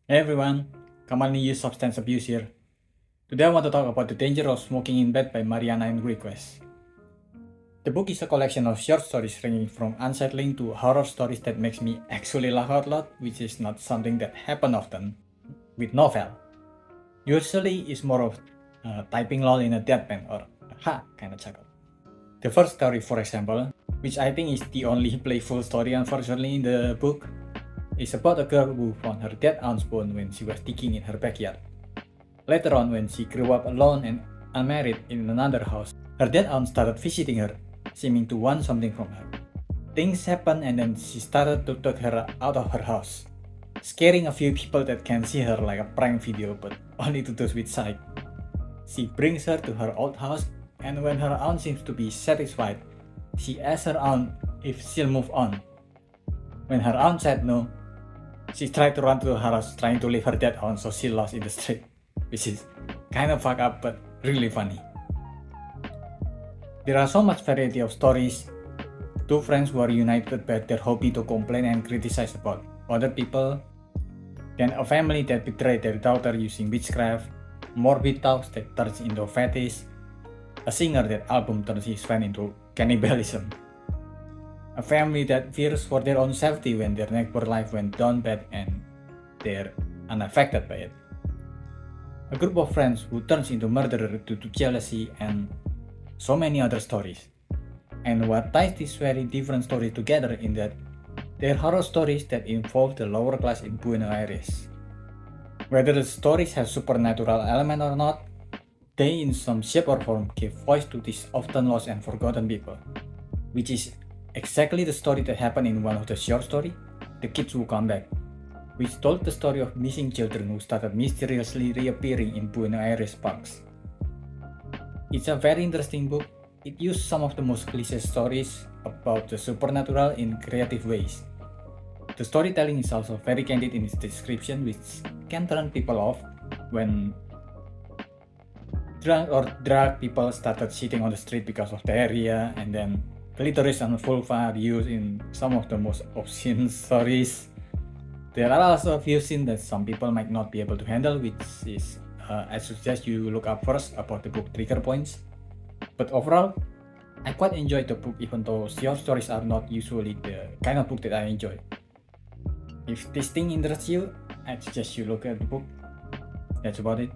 Hey everyone, commonly used substance abuse here. Today I want to talk about The Danger of Smoking in Bed by Mariana Enriquez. The book is a collection of short stories ranging from unsettling to horror stories that makes me actually laugh out loud, which is not something that happen often with novel. Usually it's more of typing lol in a deadpan or ha kind of chuckle. The first story, for example, which I think is the only playful story unfortunately in the book, is about a girl who found her dead aunt's bone when she was digging in her backyard. Later on, when she grew up alone and unmarried in another house, her dead aunt started visiting her, seeming to want something from her. Things happened and then she started to take her out of her house, scaring a few people that can see her like a prank video, but only to those with sight. She brings her to her old house, and when her aunt seems to be satisfied, she asks her aunt if she'll move on. When her aunt said no, she tried to run to her house trying to leave her dead aunt, so she lost in the street, which is kind of fucked up but really funny. There are so much variety of stories. Two friends who are united by their hobby to complain and criticize about other people, then a family that betrayed their daughter using witchcraft, morbid talks that turns into fetish, a singer that album turns his fan into cannibalism, a family that fears for their own safety when their neighbor life went down bad and they're unaffected by it, a group of friends who turns into murderer due to jealousy, and so many other stories. And what ties these very different stories together in that they're horror stories that involve the lower class in Buenos Aires. Whether the stories have supernatural element or not, they in some shape or form give voice to these often lost and forgotten people, which is exactly the story that happened in one of the short stories, The Kids Who Come Back, which told the story of missing children who started mysteriously reappearing in Buenos Aires parks. It's a very interesting book. It used some of the most cliché stories about the supernatural in creative ways. The storytelling is also very candid in its description, which can turn people off when drunk or drug people started sitting on the street because of the area, and then clitoris and vulva are used in some of the most obscene stories. There are also a few scenes that some people might not be able to handle, which is I suggest you look up first about the book trigger points. But overall, I quite enjoyed the book even though short stories are not usually the kind of book that I enjoy. If this thing interests you, I suggest you look at the book. That's about it.